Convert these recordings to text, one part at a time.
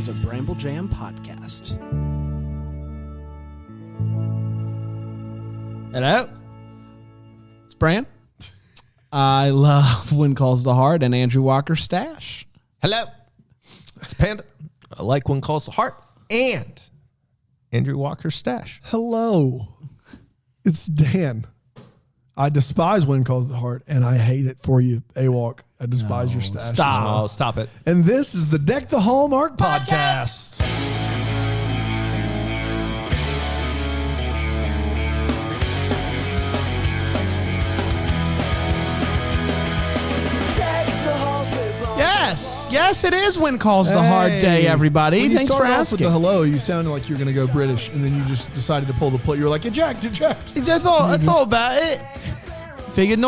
is a Bramble Jam podcast. Hello. It's Bran. I love When Calls the Heart and Andrew Walker Stash. Hello. It's Panda. I like When Calls the Heart and Andrew Walker Stash. Hello. It's Dan. I despise When Calls the Heart, and I hate it for you, AWOC. I despise your stash. Stop. Oh, stop it. And this is the Deck the Hallmark podcast. Yes, it is When Calls the Heart Day, everybody. When you Thanks for started off asking. with the hello, you sounded like you were going to go British, and then you just decided to pull the plate. You were like, eject. I thought about it. Figured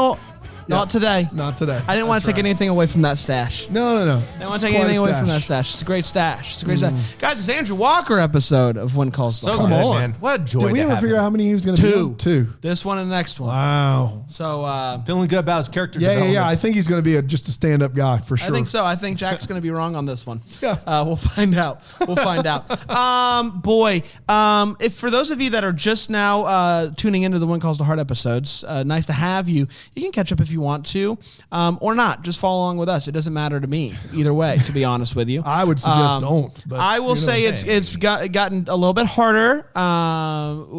not today. Not today. I didn't want to take anything away from that stash. No. I don't want to take anything away from that stash. It's a great stash. Stash. Guys, it's Andrew Walker episode of When Calls the Heart. So good, man. What a joy. Did we ever figure out how many he was going to be? Two. This one and the next one. Wow. So, feeling good about his character development. Yeah. I think he's going to be just a stand-up guy for sure. I think so. I think Jack's going to be wrong on this one. Yeah. We'll find out. If for those of you that are just now tuning into the When Calls the Heart episodes, nice to have you. You can catch up if you want to, or not. Just follow along with us. It doesn't matter to me either way, to be honest with you. I would suggest don't. But I will say it's gotten a little bit harder.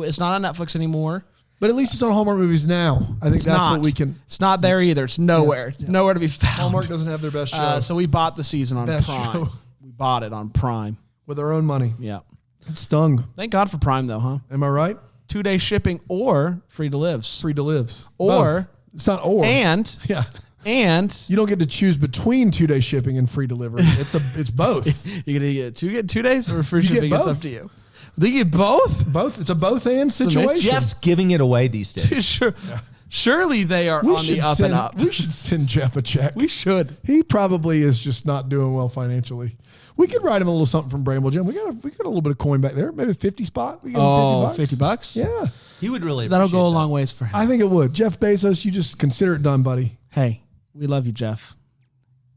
It's not on Netflix anymore. But at least it's on Hallmark movies now. I think that's what we can. It's not there either. It's nowhere. Yeah. Nowhere to be found. Hallmark doesn't have their best show. So we bought the season on Best Prime. show. We bought it on Prime. With our own money. Yeah. It stung. Thank God for Prime, though, huh? Am I right? 2-day shipping or free to lives. Free to lives. Or. Both. It's not or. And. Yeah. And. You don't get to choose between 2-day shipping and free delivery. It's both. You're going to get 2 days or free You shipping? get It's both. up to you. They get both? Both. It's a both and situation. Jeff's giving it away these days. Sure. Yeah. Surely they are on the up and up. We should send Jeff a check. We should. He probably is just not doing well financially. We could write him a little something from Bramble Jam. We got a little bit of coin back there. Maybe a 50 spot. We got $50? Yeah. He would really That'll go a appreciate long ways for him. I think it would. Jeff Bezos, you just consider it done, buddy. Hey, we love you, Jeff.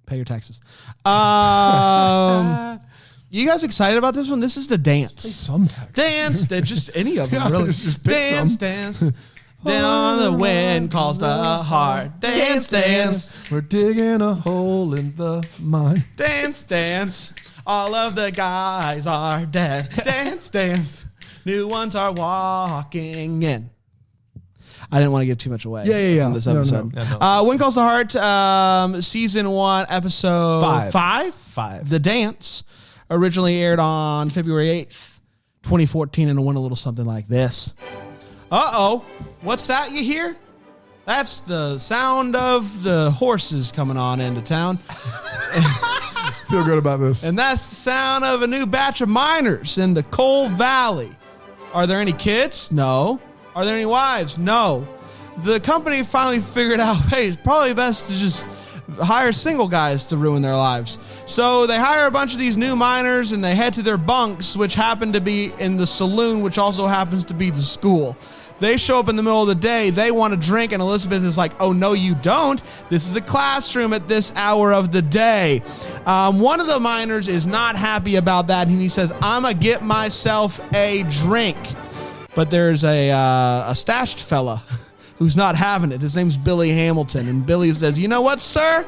Pay your taxes. You guys excited about this one? This is the dance. Some taxes. Dance. Just any of them, really. Just pick Dance, some. dance. Down the wind calls the heart. Dance, dance. We're digging a hole in the mine. Dance, dance. All of the guys are dead. Dance, dance. New ones are walking in. I didn't want to give too much away. Yeah. From this episode. No. When Calls the Heart, season 1, episode 5. The Dance. Originally aired on February 8th, 2014, and it went a little something like this. Uh-oh. What's that you hear? That's the sound of the horses coming on into town. Feel good about this. And that's the sound of a new batch of miners in the Coal Valley. Are there any kids? No. Are there any wives? No. The company finally figured out, hey, it's probably best to just hire single guys to ruin their lives. So they hire a bunch of these new miners and they head to their bunks, which happen to be in the saloon, which also happens to be the school. They show up in the middle of the day. They want to drink, and Elizabeth is like, oh, no, you don't. This is a classroom at this hour of the day. One of the miners is not happy about that, and he says, I'm going to get myself a drink. But there's a stashed fella who's not having it. His name's Billy Hamilton, and Billy says, you know what, sir?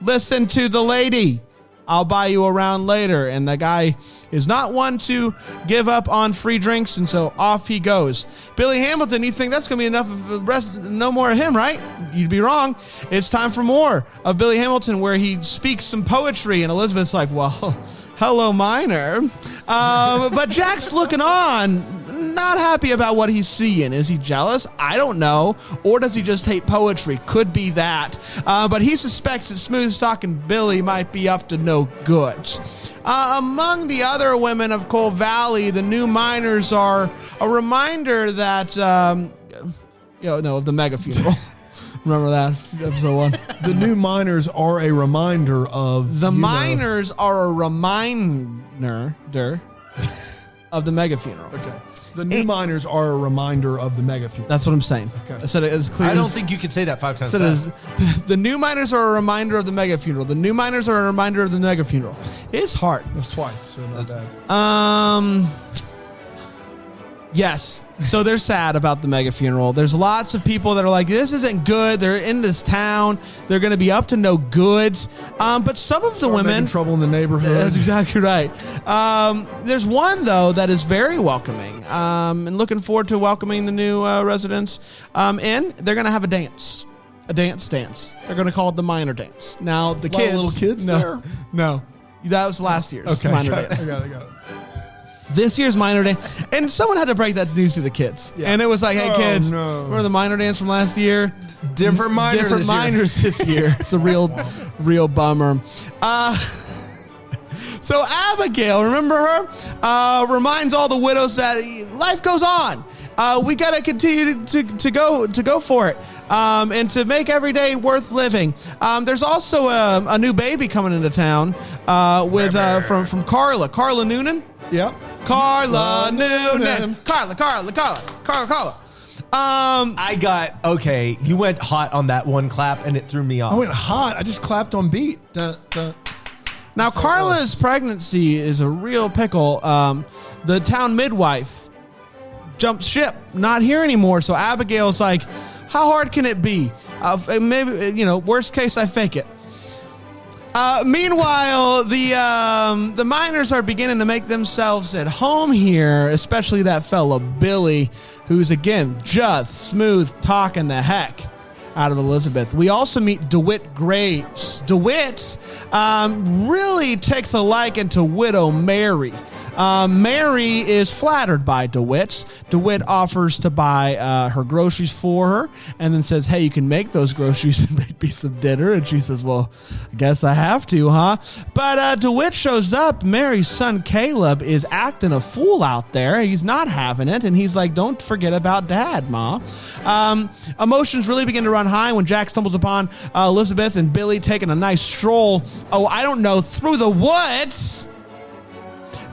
Listen to the lady. I'll buy you around later. And the guy is not one to give up on free drinks, and so off he goes. Billy Hamilton, you think that's going to be enough of the rest? No more of him, right? You'd be wrong. It's time for more of Billy Hamilton, where he speaks some poetry, and Elizabeth's like, well, hello, miner. But Jack's looking on, not happy about what he's seeing. Is he jealous? I don't know. Or does he just hate poetry? Could be that. But he suspects that smooth talking Billy might be up to no good. Among the other women of Coal Valley, the new miners are a reminder that, of the mega funeral. Remember that? Episode 1. The new miners are a reminder of... The miners are a reminder of the mega funeral. Okay. The new minors are a reminder of the mega funeral. That's what I'm saying. Okay. I said it as clear I don't as- think you could say that 5 times said fast. as- the new miners are a reminder of the mega funeral. The new miners are a reminder of the mega funeral. His heart. That's twice. So not bad. Yes. So they're sad about the mega funeral. There's lots of people that are like, this isn't good. They're in this town. They're going to be up to no goods. But some of the Start women making trouble in the neighborhood. That's exactly right. There's one though that is very welcoming, and looking forward to welcoming the new residents in. They're going to have a dance. A dance. They're going to call it the minor dance. Now the A lot of kids, little kids no, there? No, that was last year's Okay, minor got it, dance. I got it. This year's minor dance, and someone had to break that news to the kids, Yeah. and it was like, "Hey, Oh, kids, no. remember the minor dance from last year? Different minor Different this year. minors this year. It's a real bummer." So Abigail, remember her? Reminds all the widows that life goes on. We got to continue to go for it, and to make every day worth living. There's also a new baby coming into town with from Carla Noonan. Yep. Carla Noonan. Noonan. Carla. I got, okay, you went hot on that one clap and it threw me off. I went hot. I just clapped on beat. Dun, dun. Now, Carla's pregnancy is a real pickle. The town midwife jumped ship, not here anymore. So Abigail's like, how hard can it be? Maybe, worst case, I fake it. Meanwhile, the miners are beginning to make themselves at home here, especially that fella Billy, who's again just smooth talking the heck out of Elizabeth. We also meet DeWitt Graves. DeWitt really takes a liking to widow Mary. Mary is flattered by DeWitt. DeWitt offers to buy her groceries for her and then says, hey, you can make those groceries and make me some dinner. And she says, well, I guess I have to, huh? But DeWitt shows up. Mary's son, Caleb, is acting a fool out there. He's not having it. And he's like, don't forget about Dad, Ma. Emotions really begin to run high when Jack stumbles upon Elizabeth and Billy taking a nice stroll, through the woods.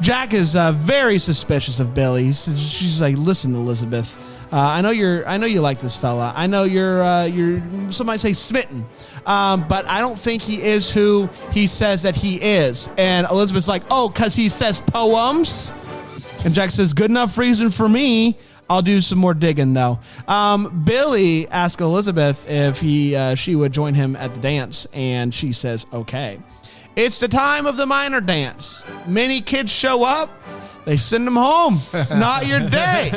Jack is very suspicious of Billy. She's like, listen, Elizabeth, I know you like this fella. I know you're some might say smitten, but I don't think he is who he says that he is. And Elizabeth's like, oh, because he says poems? And Jack says, good enough reason for me. I'll do some more digging, though. Billy asked Elizabeth if she would join him at the dance, and she says, okay. It's the time of the minor dance. Many kids show up. They send them home. It's not your day.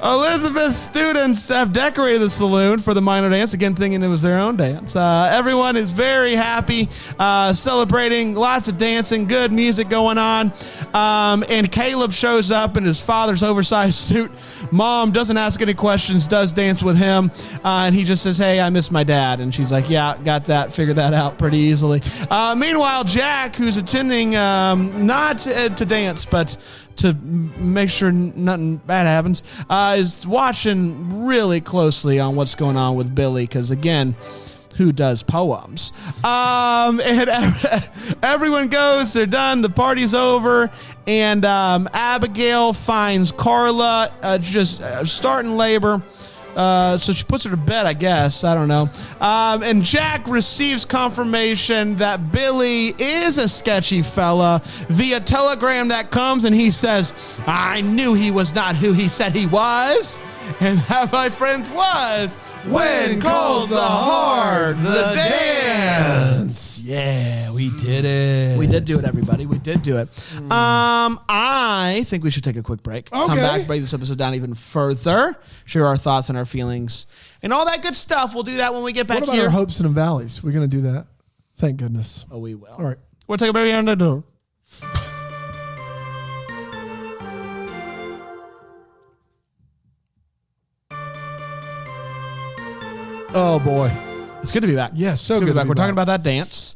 Elizabeth's students have decorated the saloon for the minor dance, again thinking it was their own dance. Everyone is very happy, celebrating, lots of dancing, good music going on. And Caleb shows up in his father's oversized suit. Mom doesn't ask any questions, does dance with him. And he just says, hey, I miss my dad. And she's like, yeah, got that, figured that out pretty easily. Meanwhile, Jack, who's attending not to dance, but to make sure nothing bad happens, is watching really closely on what's going on with Billy, because again, who does poems? And everyone goes, they're done, the party's over, and Abigail finds Carla just starting labor. So she puts her to bed, I guess. I don't know. And Jack receives confirmation that Billy is a sketchy fella via telegram that comes, and he says, I knew he was not who he said he was. And that, my friends, was When Calls the Heart, the dance. Yeah, we did it. We did do it, everybody. We did do it. I think we should take a quick break. Come Okay. back, break this episode down even further, share our thoughts and our feelings, and all that good stuff. We'll do that when we get back What about here. our hopes and valleys? We're going to do that. Thank goodness. Oh, we will. All right. We'll take a break on the door. Oh, boy. It's good to be back. Yes, so It's good to back. be We're talking back. about that dance.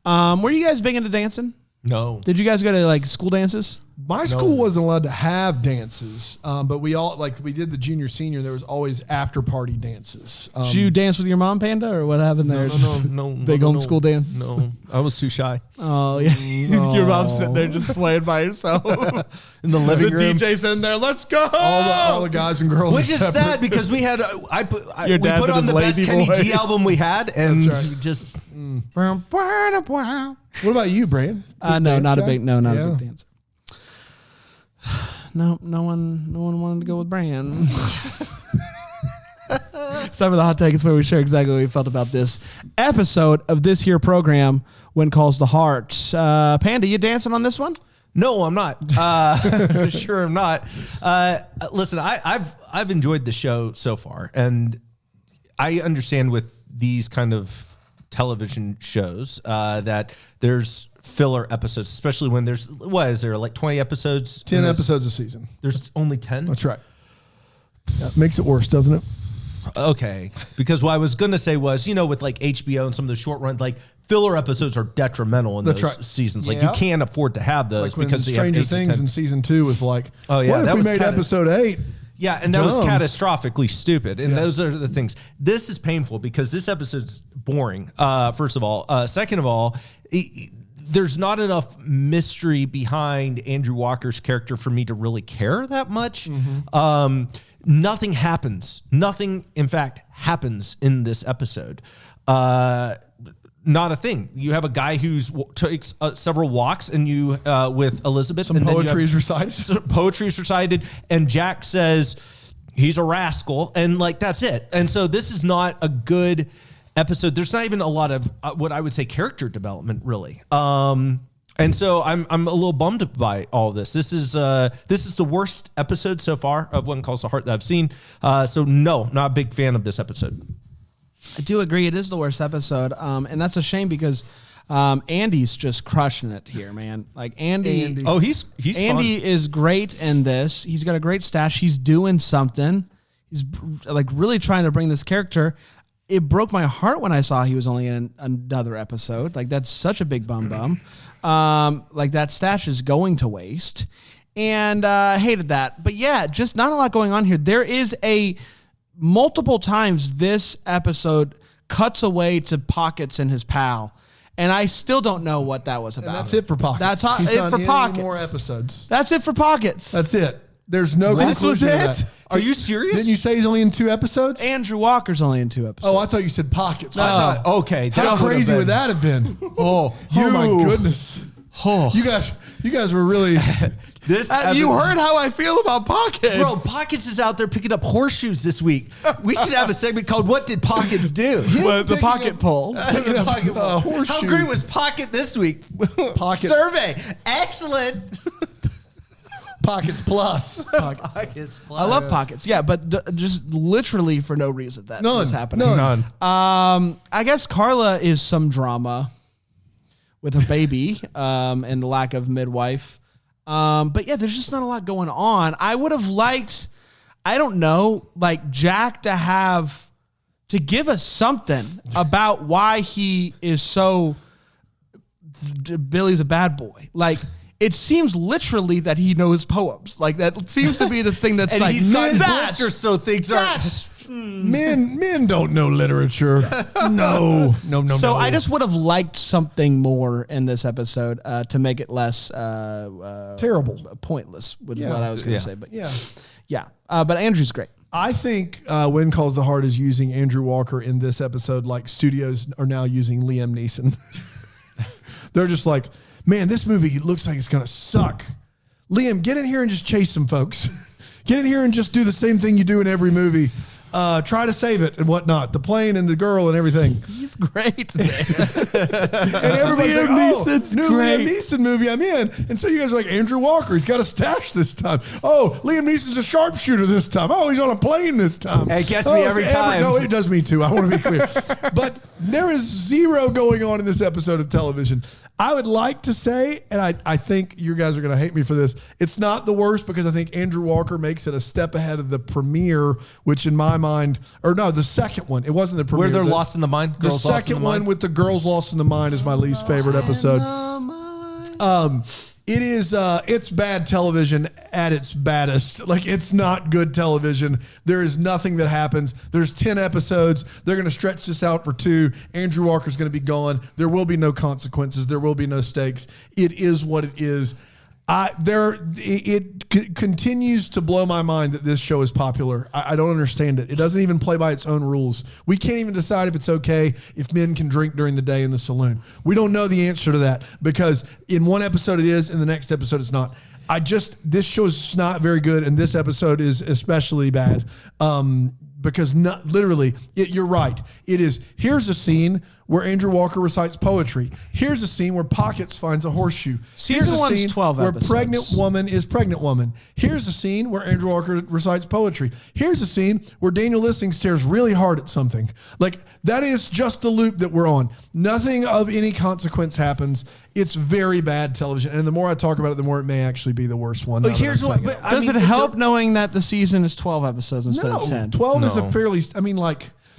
Were you guys big into dancing No. Did you guys go to like school dances? My school wasn't allowed to have dances, but we did the junior senior. There was always after party dances. Did you dance with your mom, Panda, or what happened there? No. Big old school dance. No, I was too shy. Oh yeah, your mom's sitting there just swaying by herself In the living room. DJ's in there. Let's go. All the guys and girls. Which are is separate. sad because we had we dad's put in on his the best lazy Kenny boy. G album we had, and That's right. just What about you, Brian? No, not a big Yeah. dancer. No one wanted to go with Bran. It's time for the hot take. It's where we share exactly what we felt about this episode of this here program, When Calls the Heart. Panda, you dancing on this one? no, I'm not. Sure, I'm not. Listen, I've enjoyed the show so far, and I understand with these kind of television shows that there's filler episodes, especially when there's what is there like 20 episodes? 10 episodes a season. There's only 10. That's right. Yeah, makes it worse, doesn't it? Okay, because what I was gonna say was, with like HBO and some of the short runs, like filler episodes are detrimental in That's those right. seasons. Like Yeah. you can't afford to have those Like when because they have Stranger 8 to Things 10. in season 2 was like, Oh, yeah, what if that we was made kinda- episode 8? Yeah, and that was Dumb. catastrophically stupid. And Yes. those are the things. This is painful because this episode's boring, first of all. Second of all, there's not enough mystery behind Andrew Walker's character for me to really care that much. Nothing happens. Nothing, in fact, happens in this episode. Not a thing. You have a guy who's takes several walks, and you with Elizabeth. Some and then you poetry is have- recited. some poetry is recited, and Jack says he's a rascal, and like that's it. And so this is not a good episode. There's not even a lot of what I would say character development, really. And so I'm a little bummed by all of this. This is the worst episode so far of One Calls the Heart that I've seen. So no, not a big fan of this episode. I do agree. It is the worst episode, and that's a shame because Andy's just crushing it here, man. Like Andy. Oh, he's Andy fun. is great in this. He's got a great stash. He's doing something. He's like really trying to bring this character. It broke my heart when I saw he was only in another episode. Like that's such a big bum. Like that stash is going to waste, and I hated that. But yeah, just not a lot going on here. There is multiple times this episode cuts away to Pockets and his pal. And I still don't know what that was about. And that's it for Pockets. That's He's it done for any Pockets. more episodes. That's it for Pockets. That's it. There's no This was conclusion to it? that. Are you serious? Didn't you say he's only in 2 episodes? Andrew Walker's only in 2 episodes. Oh, I thought you said Pockets. Okay. How that would've crazy been- would that have been? Oh my goodness. Oh. You guys were really. This You episode- heard how I feel about Pockets. Bro, Pockets is out there picking up horseshoes this week. We should have a segment called "What Did Pockets Do?" the picking pocket up- pull. horseshoe. How great was Pocket this week? Pocket. Survey, excellent. Pockets Plus. Pockets. I love Pockets. Yeah, but just literally for no reason that was happening. None. I guess Carla is some drama with her baby and the lack of midwife. But yeah, there's just not a lot going on. I would have liked, I don't know, like Jack to give us something about why he is so, Billy's a bad boy. Like, it seems literally that he knows poems. Like, that seems to be the thing that's And like, he's got that's- blisters, so things are. that's Men don't know literature. No. So I just would have liked something more in this episode to make it less Terrible. pointless with Yeah. what I was going to Yeah. say. But Yeah. yeah. But Andrew's great. I think When Calls the Heart is using Andrew Walker in this episode like studios are now using Liam Neeson. They're just like, man, this movie looks like it's going to suck. Liam, get in here and just chase some folks. Get in here and just do the same thing you do in every movie. Try to save it and whatnot. The plane and the girl and everything. He's great. And everybody's Liam like, oh, Neeson's new great. Liam Neeson movie, I'm in. And so you guys are like, Andrew Walker, he's got a stash this time. Oh, Liam Neeson's a sharpshooter this time. Oh, he's on a plane this time. It gets me every time. No, it does me too. I want to be clear. But there is zero going on in this episode of television. I would like to say, and I think you guys are going to hate me for this, it's not the worst because I think Andrew Walker makes it a step ahead of the premiere, which in my mind, or no, the second one. It wasn't the premiere. Where they're The- lost in the mind. The Girls Lost in second the one Mind? with the girls lost in the mind is my least favorite episode. It is, it's bad television at its baddest. Like, it's not good television. There is nothing that happens. There's 10 episodes. They're going to stretch this out for 2. Andrew Walker's going to be gone. There will be no consequences. There will be no stakes. It is what it is. It continues to blow my mind that this show is popular. I don't understand it. It doesn't even play by its own rules. We can't even decide if it's okay if men can drink during the day in the saloon. We don't know the answer to that because in one episode it is, in the next episode it's not. This show's not very good, and this episode is especially bad because you're right. It is, here's a scene where Andrew Walker recites poetry. Here's a scene where Pockets finds a horseshoe. Season Here's a 1's scene 12 where episodes. pregnant woman is pregnant woman. Here's a scene where Andrew Walker recites poetry. Here's a scene where Daniel Lissing stares really hard at something. Like, that is just the loop that we're on. Nothing of any consequence happens. It's very bad television. And the more I talk about it, the more it may actually be the worst one. Here's what, Does it help knowing that the season is 12 episodes instead of 10? 12 is a fairly,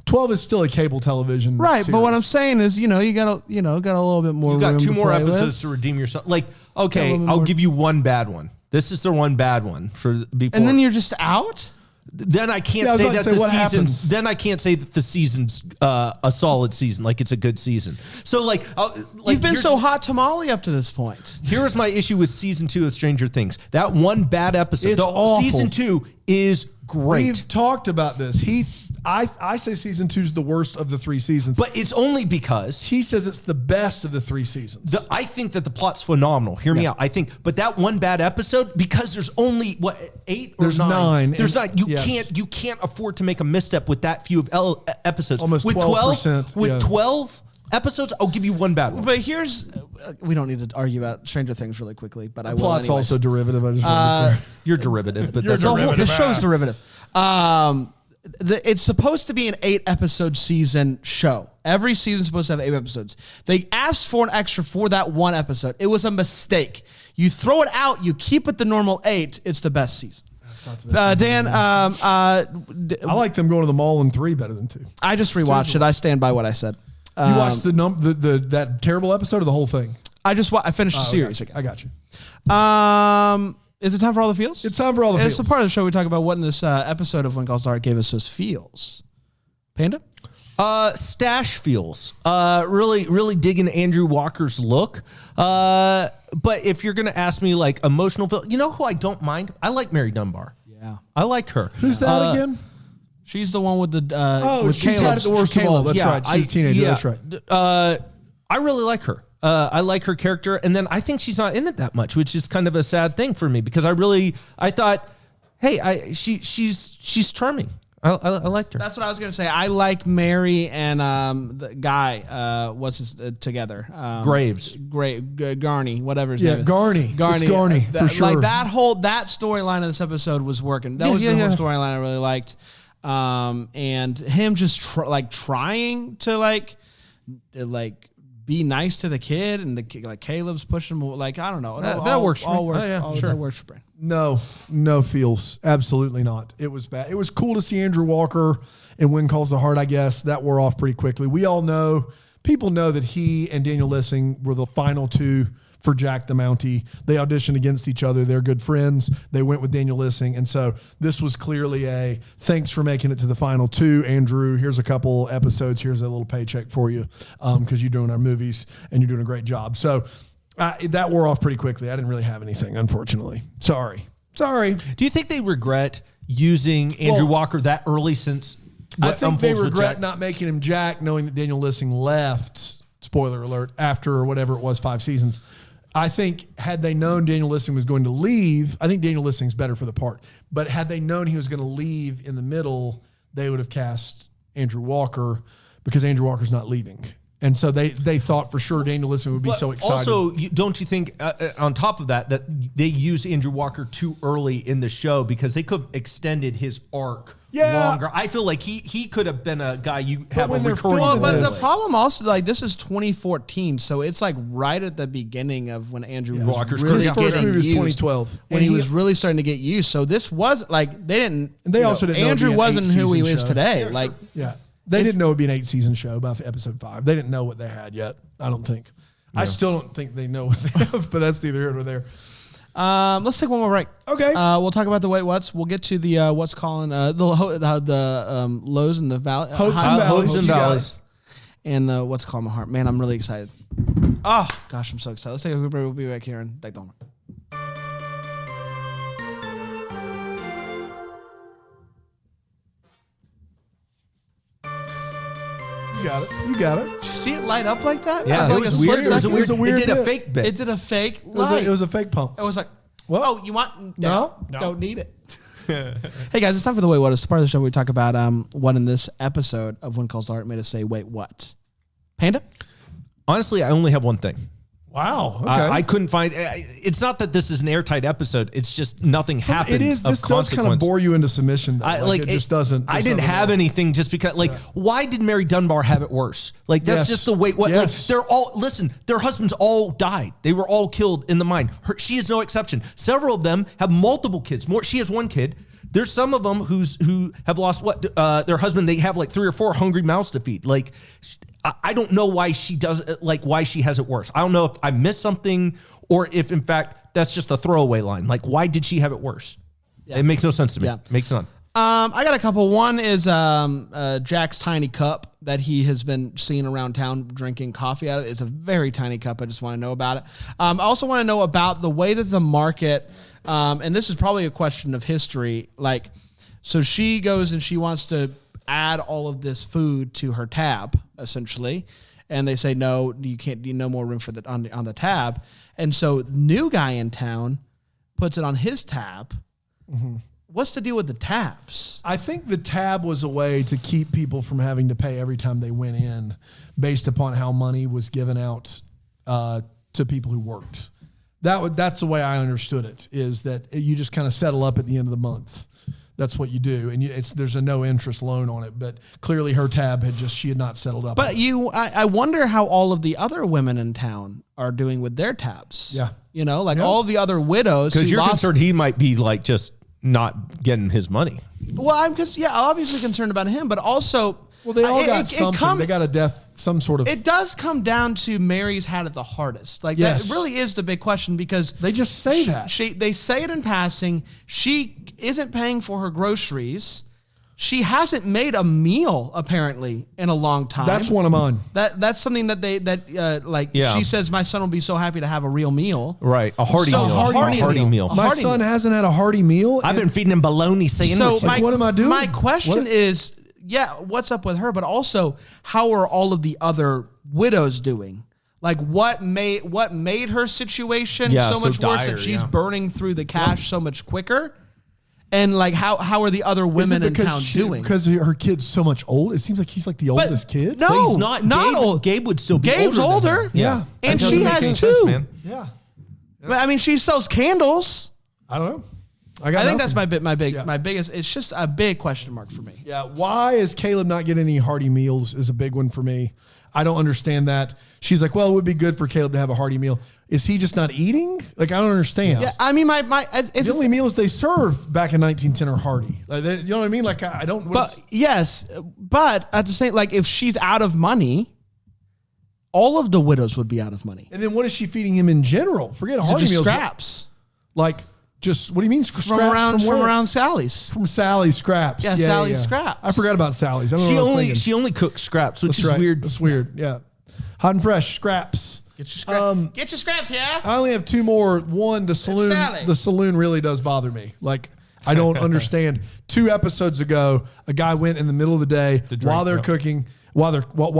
12 is still a cable television. Right, series. But what I'm saying is, you got a little bit more. You got room 2 to more play episodes with. to redeem yourself. Like, Got a okay, little I'll more- give you one bad one. This is the one bad one for before. And then you're just out. Then I can't Yeah, I was say about to that say, the what season's. happens? Then I can't say that the season's a solid season, like it's a good season. So like You've been here's- so hot tamale up to this point. Here's my issue with season 2 of Stranger Things. That one bad episode. It's awful. Season 2 is great. We've talked about this. I say season 2 is the worst of the 3 seasons. But it's only because He says it's the best of the 3 seasons. I think that the plot's phenomenal. Hear me out. I think, but that one bad episode, because there's only 8 or There's 9. 9. There's And- 9. yes. You can't afford to make a misstep with that few of episodes. Almost with 12%, With yeah. 12 episodes, I'll give you one bad one. But here's, we don't need to argue about Stranger Things really quickly, but I will Plot's anyways. also derivative. I just wanted to be clear. You're derivative, but The that's whole- the show's derivative. It's supposed to be an 8-episode season show. Every season's supposed to have 8 episodes. They asked for an extra for that one episode. It was a mistake. You throw it out, you keep it the normal 8. It's the best season. Dan, I like them going to the mall in 3 better than 2. I just rewatched it. I stand by what I said. You watched that terrible episode or the whole thing? I finished the series again. I got you. Is it time for all the feels? It's time for all the It's feels. the part of the show we talk about what in this episode of When Calls Dark gave us those feels. Panda? Stash feels. Really digging Andrew Walker's look. But if you're gonna ask me like emotional feel, you know who I don't mind? I like Mary Dunbar. Yeah. I like her. Who's that again? She's the one with the with she's had it the worst of all. That's right. She's a teenager. That's right. I really like her. I like her character, and then I think she's not in it that much, which is kind of a sad thing for me because I thought, hey, she's charming. I liked her. That's what I was gonna say. I like Mary and the guy. What's his together? Graves. Garney, whatever his Yeah, name is. Garney. It's Garney, for sure. Like that storyline of this episode was working. That was the whole storyline I really liked. And him just trying to be nice to the kid, and Caleb's pushing him. I don't know. That works for me. Works, Oh, yeah, sure. That works for Brandon. No feels. Absolutely not. It was bad. It was cool to see Andrew Walker in When Calls the Heart, I guess. That wore off pretty quickly. We all know, people know that he and Daniel Lissing were the final 2 for Jack the Mountie. They auditioned against each other. They're good friends. They went with Daniel Lissing. And so this was clearly a thanks for making it to the final 2, Andrew. Here's a couple episodes. Here's a little paycheck for you because you're doing our movies and you're doing a great job. So that wore off pretty quickly. I didn't really have anything, unfortunately. Sorry. Do you think they regret using Andrew Walker that early since? I think they Unfolds with regret Jack? not making him Jack, knowing that Daniel Lissing left, spoiler alert, after whatever it was, 5 seasons. I think had they known Daniel Lissing was going to leave, I think Daniel Lissing's better for the part, but had they known he was going to leave in the middle, they would have cast Andrew Walker because Andrew Walker's not leaving. And so they thought for sure Daniel Lissing would be so excited. Also, don't you think, on top of that they used Andrew Walker too early in the show because they could have extended his arc longer? I feel like he could have been a guy you have a when they're recurring. filming But this- the problem also, this is 2014, so it's right at the beginning of when Andrew was Walker's really His first getting movie was used. 2012. When And he was really starting to get used. So this was they didn't. And they also didn't know it'd Andrew be an wasn't who he 8-season is show. today. Yeah. They didn't know it'd be an 8-season show by episode 5. They didn't know what they had yet, I don't think. I still don't think they know what they have, but that's neither here nor there. Let's take one more break. Okay. We'll talk about the wait what's. We'll get to the what's calling the lows and the valley. Hopes and valleys. Hopes and valleys. And the what's calling my heart. Man, I'm really excited. Oh, gosh, I'm so excited. Let's take a quick break. We'll be back here in like don't. You got it. Did you see it light up like that? Yeah, For it like was a weird. split It was a second? weird. It did a bit. fake bit. It did a fake It light. was a fake pump. It was like, Well, oh, you want? No. Don't need it. Hey guys, it's time for the wait what. It's part of the show where we talk about what in this episode of When Calls the Heart made us say wait what. Panda? Honestly, I only have one thing. wow. Okay. I couldn't find. It's not that this is an airtight episode. It's just nothing happens. It is. Of This does kind of consequence. bore you into submission. Though. It just doesn't. I there's didn't nothing have there. anything just because. Why did Mary Dunbar have it worse? Like that's Yes. just the way. What? Yes. They're all. Listen, their husbands all died. They were all killed in the mine. She is no exception. Several of them have multiple kids. She has one kid. There's some of them who have lost their husband. They have like 3 or 4 hungry mouths to feed. Like, I don't know why she does why she has it worse. I don't know if I missed something or if in fact that's just a throwaway line. Like, why did she have it worse? Yeah. It makes no sense to me. Yeah. Makes none. I got a couple. One is Jack's tiny cup that he has been seeing around town drinking coffee out of. It's a very tiny cup. I just want to know about it. I also want to know about the way that the market, and this is probably a question of history, like, so she goes and she wants to add all of this food to her tab, essentially. And they say, no, you can't, no more room for that on the tab. And so new guy in town puts it on his tab. Mm-hmm. What's the deal with the tabs? I think the tab was a way to keep people from having to pay every time they went in based upon how money was given out to people who worked. That's the way I understood it, is that you just kind of settle up at the end of the month. That's what you do. And there's a no interest loan on it. But clearly her tab she had not settled up. But I wonder how all of the other women in town are doing with their tabs. Yeah. You know, like all of the other widows. Because who you're lost- concerned he might be like just not getting his money. Well, I'm obviously concerned about him, but also, well, they all got something. They got a death, some sort of. It does come down to Mary's had it the hardest. Like Yes. that really is the big question, because They just say that. they say it in passing. She isn't paying for her groceries. She hasn't made a meal apparently in a long time. That's one of mine. That's something that Yeah. she says, my son will be so happy to have a real meal. Right. A hearty So meal. hearty meal. meal. A My hearty son meal. hasn't had a hearty meal. I've been feeding him bologna sandwiches. So what am I doing? My question What- is, what's up with her? But also, how are all of the other widows doing? Like, what made her situation so much worse dire, that she's yeah. burning through the cash so much quicker? And like, how are the other women in town doing? Because her kid's so much old. It seems like he's like the oldest kid. No, But he's not Gabe, old. Gabe would still be Gabe's older. than older. her. Yeah. And That she doesn't make has any two. sense, man. Yeah. I mean, she sells candles. I don't know. I think that's nothing. my biggest. It's just a big question mark for me. Yeah. Why is Caleb not getting any hearty meals is a big one for me. I don't understand that. She's like, well, it would be good for Caleb to have a hearty meal. Is he just not eating? Like, I don't understand. Yeah, I mean, it's The only meals they serve back in 1910 are hearty. Like, you know what I mean? Like, I don't. But yes, but at the same, like, if she's out of money, all of the widows would be out of money. And then what is she feeding him in general? Forget hearty Just meals. scraps Like, just what do you mean scraps from around where? Sally's. From Sally's scraps. Yeah, Sally's scraps. I forgot about Sally's. I don't know what I was thinking. She only cooks scraps, which That's is right. weird. That's weird. Yeah. Hot and fresh scraps. Get your scraps here. I only have 2 more. One, the saloon. Sally. The saloon really does bother me. Like, I don't understand. 2 episodes ago, a guy went in the middle of the day while they're cooking, while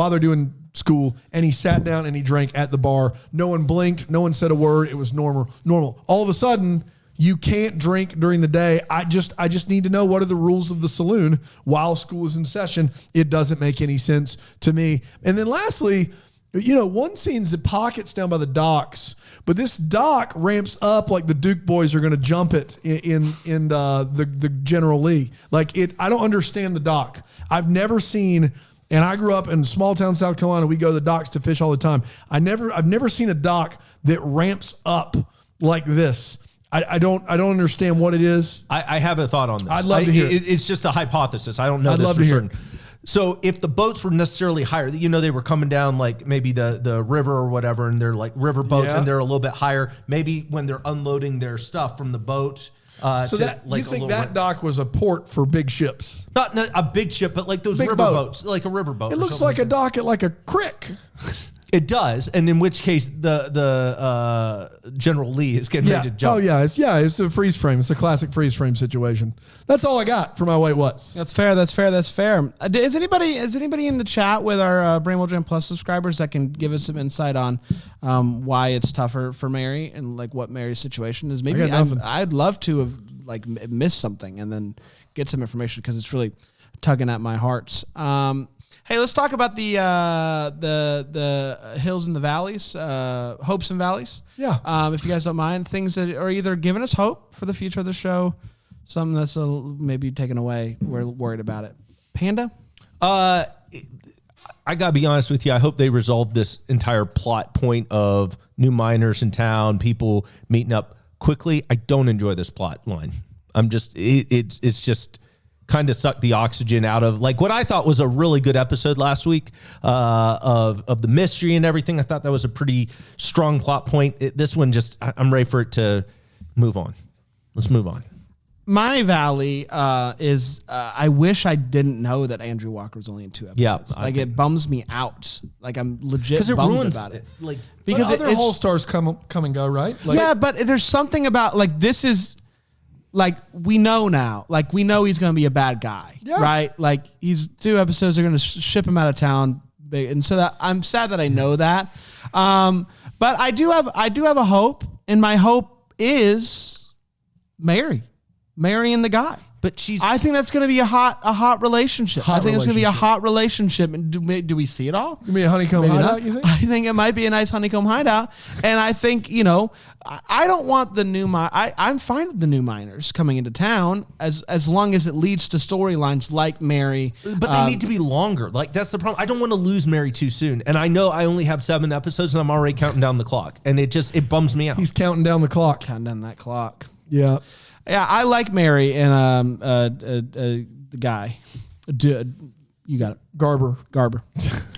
they're doing school, and he sat down and he drank at the bar. No one blinked. No one said a word. It was normal. All of a sudden, you can't drink during the day. I just need to know what are the rules of the saloon while school is in session. It doesn't make any sense to me. And then lastly, one scene's the pockets down by the docks, but this dock ramps up like the Duke boys are going to jump it in the General Lee. Like I don't understand the dock. I've never seen, and I grew up in small town South Carolina. We go to the docks to fish all the time. I've never seen a dock that ramps up like this. I don't understand what it is. I have a thought on this. I'd love to hear it. It's just a hypothesis. I don't know I'd this love for to hear certain. it. So if the boats were necessarily higher, they were coming down like maybe the river or whatever, and they're like river boats, and they're a little bit higher. Maybe when they're unloading their stuff from the boat. So that you think that dock was a port for big ships? Not a big ship, but like those big river boat. boats, like a river boat. It looks like a dock at like a creek. It does, and in which case the General Lee is getting ready to jump. Oh yeah, it's a freeze frame. It's a classic freeze frame situation. That's all I got for my Wait What's. That's fair. Is anybody in the chat with our Brainwell Jam Plus subscribers that can give us some insight on why it's tougher for Mary and like what Mary's situation is? Maybe I'd love to have like missed something and then get some information because it's really tugging at my hearts. Hey, let's talk about the hills and the valleys, hopes and valleys. Yeah. If you guys don't mind, things that are either giving us hope for the future of the show, something that's maybe taken away. We're worried about it. Panda? I gotta be honest with you. I hope they resolve this entire plot point of new miners in town, people meeting up quickly. I don't enjoy this plot line. It's just kind of sucked the oxygen out of like what I thought was a really good episode last week of the mystery and everything. I thought that was a pretty strong plot point. This one I'm ready for it to move on. Let's move on. My valley is I wish I didn't know that Andrew Walker was only in 2 episodes. Yeah, it bums me out. Like I'm legit because it bummed ruins about it. Like Because other whole stars come and go, right? Like, yeah, but there's something about like this is. Like we know now, like we know he's going to be a bad guy, right? Like he's 2 episodes, they're going to ship him out of town, and so that I'm sad that I know that. But I do have a hope, and my hope is Mary and the guy. But I think that's going to be a hot relationship. I think it's going to be a hot relationship. And do we see it all? Give me a honeycomb hideout, you think? I think it might be a nice honeycomb hideout. And I think, I don't want the new I'm fine with the new miners coming into town as long as it leads to storylines like Mary. But they need to be longer. Like that's the problem. I don't want to lose Mary too soon. And I know I only have 7 episodes and I'm already counting down the clock. And it bums me out. He's counting down the clock. Counting down that clock. Yeah. Yeah, I like Mary and the guy. You got it. Garber.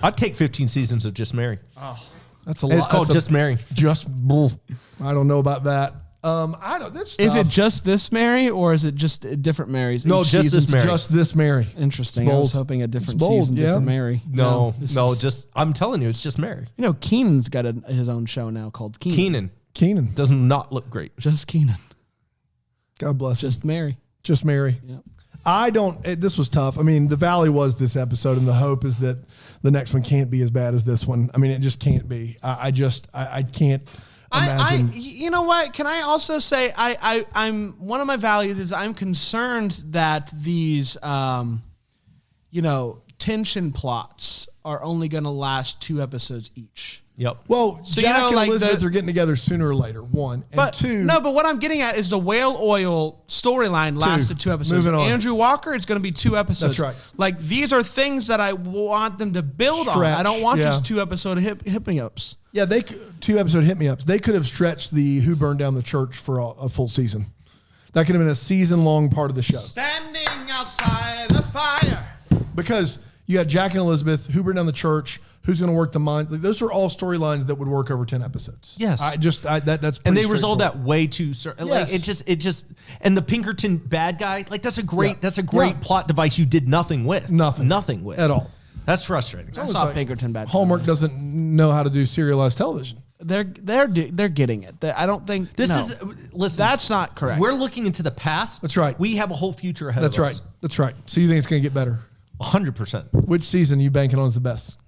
I'd take 15 seasons of just Mary. Oh, that's a lot. It's called Just Mary. I don't know about that. I don't. That's is it just this Mary or is it just different Marys? No, just this Mary. Just this Mary. Interesting. I was hoping a different season, different Mary. No, just I'm telling you, it's just Mary. Keenan's got his own show now called Keenan. Keenan does not look great. Just Keenan. God bless him. Just Mary. Yep. This was tough. I mean, the Valley was this episode, and the hope is that the next one can't be as bad as this one. I mean, it just can't be. I can't imagine. You know what? Can I also say I'm one of my values is I'm concerned that these, tension plots are only going to last 2 episodes each. Yep. Well, so Jack and Elizabeth are getting together sooner or later. 1 and 2. No, but what I'm getting at is the whale oil storyline lasted 2 episodes. Moving on. Andrew Walker, it's going to be 2 episodes. That's right. Like these are things that I want them to build on. I don't want just 2 episode hit me ups. Yeah, 2 episode hit me ups. They could have stretched the Who Burned Down the Church for a full season. That could have been a season-long part of the show. Standing outside the fire. Because you got Jack and Elizabeth, Who Burned Down the Church, who's going to work the mines. Like, those are all storylines that would work over 10 episodes. Yes. That's and they resolved that way too. Like it just and the Pinkerton bad guy. Like that's a great plot device. You did nothing with nothing with at all. That's frustrating. I saw Pinkerton bad. Hallmark doesn't know how to do serialized television. They're getting it. I don't think listen. That's not correct. We're looking into the past. That's right. We have a whole future ahead of us. That's right. So you think it's going to get better? 100%. Which season are you banking on is the best?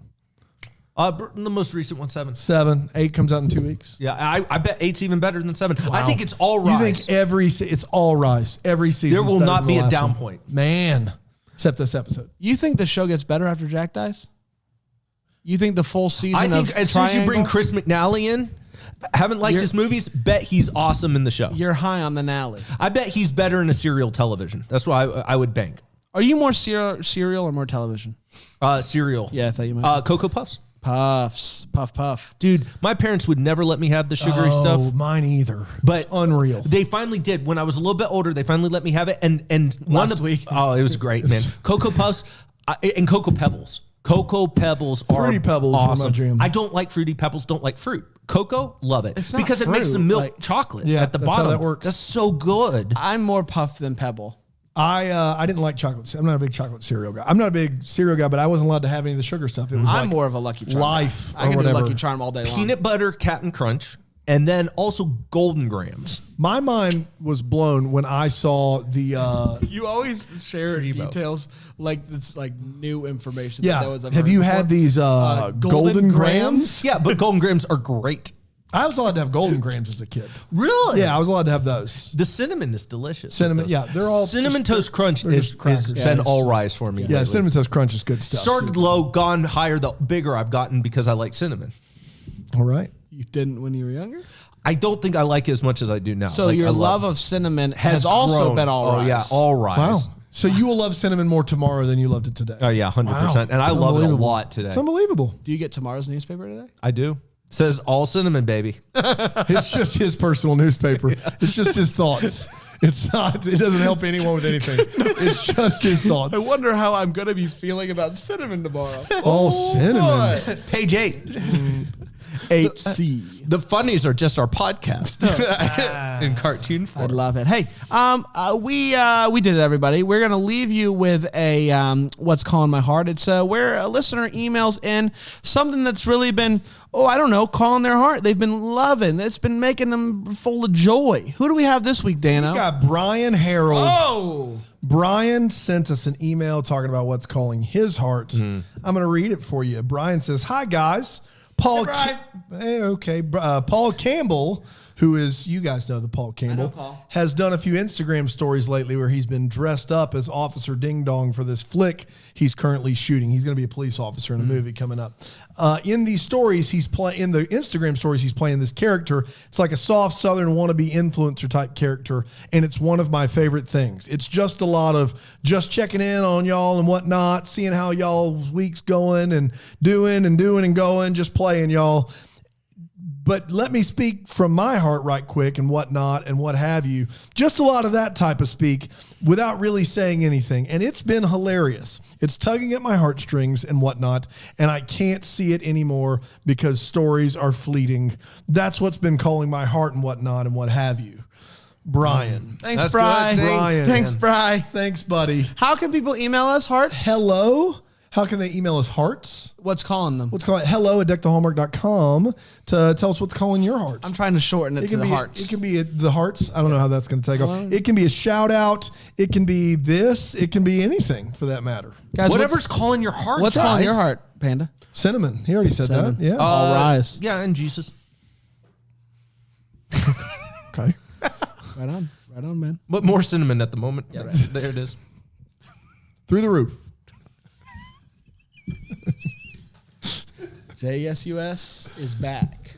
The most recent one, 7. 7, 8 comes out in 2 weeks. Yeah, I bet 8's even better than 7. Wow. I think it's all rise. You think it's all rise every season? There will not be a down point, man. Except this episode. You think the show gets better after Jack dies? You think the full season? I think as soon as you bring Chris McNally in, haven't liked his movies. Bet he's awesome in the show. You're high on the Nally. I bet he's better in a serial television. That's why I would bank. Are you more serial or more television? Serial. Yeah, I thought you might. Cocoa Puffs. Puff. Dude, my parents would never let me have the sugary stuff. Oh, mine either. But it's unreal. They finally did. When I was a little bit older, they finally let me have it. And last week. Oh, it was great, man. Cocoa Puffs. And Cocoa Pebbles. Cocoa Pebbles are Fruity Pebbles are my awesome. jam. I don't like Fruity Pebbles, don't like fruit. Cocoa, love it. It's not because it makes the fruit, milk like- chocolate Yeah, at the that's how bottom. that works. That's so good. I'm more puff than pebble. I didn't like chocolate. I'm not a big chocolate cereal guy. I'm not a big cereal guy, but I wasn't allowed to have any of the sugar stuff. It was I'm like more of a Lucky Charm Life guy. I or can whatever. do Lucky Charm all day long. Peanut butter, Captain Crunch, and then also Golden Grams. my mind was blown when I saw the. You always share details like it's like new information. Yeah. That was ever Have you before. had these Golden Grams? Yeah, but Golden Grams are great. I was allowed to have Golden Grams as a kid. Really? Yeah, I was allowed to have those. The cinnamon is delicious. Cinnamon, yeah, they're all Cinnamon Toast Crunch they're is just crackers. has Yeah, been it's- all rise for me. Yeah, lately. Cinnamon Toast Crunch is good stuff. Started low, gone higher the bigger I've gotten because I like cinnamon. All right. You didn't when you were younger? I don't think I like it as much as I do now. So Like, your I love of cinnamon has also grown. been all rise. Oh yeah, all rise. Wow. So you will love cinnamon more tomorrow than you loved it today. Oh yeah, 100%. Wow. And I It's love it a unbelievable. lot today. It's unbelievable. Do you get tomorrow's newspaper today? I do. Says all cinnamon, baby. It's just his personal newspaper. It's just his thoughts. It's not. It doesn't help anyone with anything. It's just his thoughts. I wonder how I'm going to be feeling about cinnamon tomorrow. Oh, cinnamon. Page 8. 8C. The funnies are just our podcast in cartoon form. I'd love it. Hey, we did it, everybody. We're gonna leave you with a what's calling my heart. It's where a listener emails in something that's really been, I don't know, calling their heart. They've been loving. It's been making them full of joy. Who do we have this week, Dano? We got Brian Harold. Oh, Brian sent us an email talking about what's calling his heart. I'm going to read it for you. Brian says, "Hi guys, Paul. Hey, Paul Campbell, who is, you guys know the Paul Campbell, Paul. has done a few Instagram stories lately where he's been dressed up as Officer Ding Dong for this flick he's currently shooting. He's going to be a police officer in a movie coming up. In these stories, in the Instagram stories, he's playing this character. It's like a soft Southern wannabe influencer type character, and it's one of my favorite things. It's just a lot of just checking in on y'all and whatnot, seeing how y'all's week's going and doing and going, just playing y'all. But let me speak from my heart right quick and whatnot and what have you. Just a lot of that type of speak without really saying anything. And it's been hilarious. It's tugging at my heartstrings and whatnot. And I can't see it anymore because stories are fleeting. That's what's been calling my heart and whatnot and what have you. Brian. thanks, That's Bri. good. Thanks, Brian. Thanks, Bri. Thanks, buddy. How can people email us, hearts? Hello. How can they email us hearts? What's calling them? Let's call it hello@deckthehallmark.com to tell us what's calling your heart. I'm trying to shorten it to the hearts. It can be the hearts. I don't know how that's going to take off. It can be a shout out. It can be this. It can be anything for that matter. Guys, Whatever's calling your heart. what's guys. calling your heart, Panda? Cinnamon. He already said Cinnamon. that. Yeah. All rise. Yeah, and Jesus. Okay. Right on, man. But more cinnamon at the moment. Yeah, there it is. Through the roof. JSUS is back.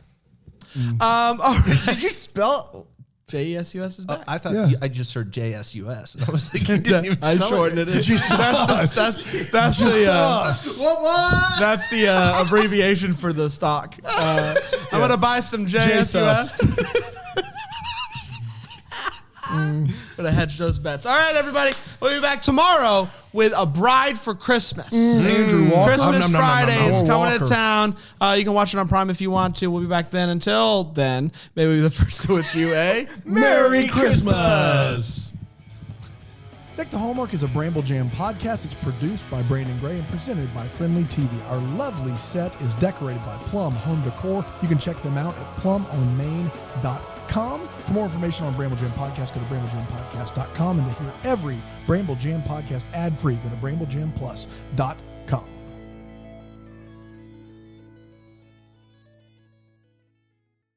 All right. Did you spell JSUS is back? I thought Yeah. I just heard JSUS. And I was like, you didn't even I spell shortened it. That's Sus. the abbreviation for the stock. I'm gonna buy some JSUS. Gonna hedge those bets. All right, everybody. We'll be back tomorrow with A Bride for Christmas. Andrew Walker. Christmas Friday is Or coming to Walker. town. You can watch it on Prime if you want to. We'll be back then. Until then, maybe we'll be the first to wish you a Merry Christmas. Deck the Hallmark is a Bramble Jam podcast. It's produced by Brandon Gray and presented by Friendly TV. Our lovely set is decorated by Plum Home Decor. You can check them out at plumonmain.com. For more information on Bramble Jam Podcast, go to bramblejampodcast.com. And to hear every Bramble Jam podcast ad-free, go to bramblejamplus.com.